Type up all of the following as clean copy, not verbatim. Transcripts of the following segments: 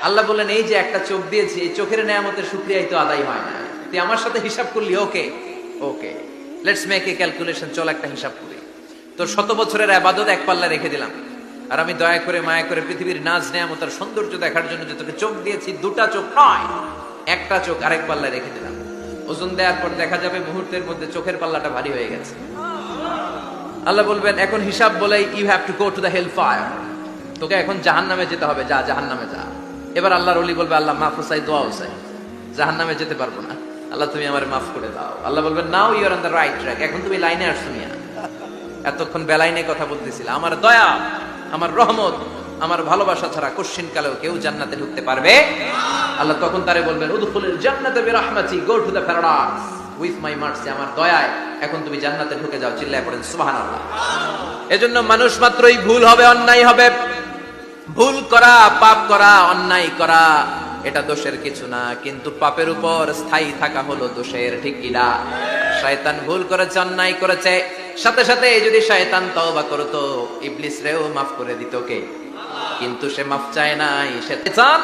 আল্লাহ বললেন এই যে একটা চোখ দিয়েছি, এই চোখের নেয়ামতের শুকরিয়াই তো আদায় হয় না। তুই আমার সাথে হিসাব করলি, ওকে ওকে, লেটস মেক এ ক্যালকুলেশন, চল একটা হিসাব করি। তোর 100 বছরের ইবাদত এক পাল্লা রেখে দিলাম, আর আমি দয়া করে মায়া করে পৃথিবীর নাজ নেয়ামত আর সৌন্দর্য দেখার জন্য যে তোকে চোখ দিয়েছি, দুটা চোখ নয়, একটা চোখ আরেক পাল্লায় রেখে দিলাম। ওজন দেওয়ার পর দেখা যাবে মুহূর্তের মধ্যে চোখের পাল্লাটা ভারী হয়ে গেছে। আল্লাহ বলবেন এখন হিসাব বলে, you have to go to the hell fire, তোকে এখন জাহান্নামে যেতে হবে, যা জাহান্নামে যা। এবার আল্লাহর ওলি বলবে, আল্লাহ মাফ চাই, দোয়াও চাই, জাহান্নামে যেতে পারবো না, আল্লাহ তুমি আমার মাফ করে দাও। আল্লাহ বলবেন now you are on the right track, এখন তুমি লাইনে আসছো মিয়া, এতক্ষণ বেলাইনে কথা বলতেছিল। আমার দয়া, আমার রহমত, আমার ভালোবাসা ছাড়া কোশ্চিন কালেও কেউ জান্নাতে ঢুকতে পারবে। আল্লাহ তখন তারে বলবেন উদখুলুল জান্নাতা বিরাহমাতি, go to the paradise with my mercy, আমার দয়ায় এখন তুমি জান্নাতে ঢুকে যাও। চিল্লায় পড়েন সুবহানাল্লাহ। এজন্য মানুষ মাত্রই ভুল হবে, অন্যায় হবে। ভুল করা, পাপ করা, অন্যায় করা এটা দোষের কিছু না, কিন্তু পাপের উপর স্থায়ী থাকা হলো দোষের, ঠিক কিনা? শয়তান ভুল করেছে, অন্যায় করেছে, সাথে সাথে যদি শয়তান তওবা করতো, ইবলিস রেও মাফ করে দিত কে? কিন্তু সে মাফ চায় নাই। শয়তান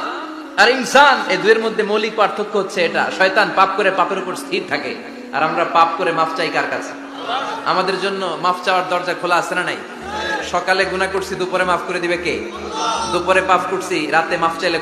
আর ইনসান, এই দুইয়ের মধ্যে মৌলিক পার্থক্য হচ্ছে এটা। শয়তান পাপ করে পাপের উপর স্থির থাকে, আর আমরা পাপ করে মাফ চাই কার কাছে? আমাদের জন্য মাফ চাওয়ার দরজা খোলা আছে না নাই? সকালে গুনাহ করছি, দুপুরে মাফ করে দিবে কে? দুপুরে পাপ করছি, রাতে মাফ চাইলে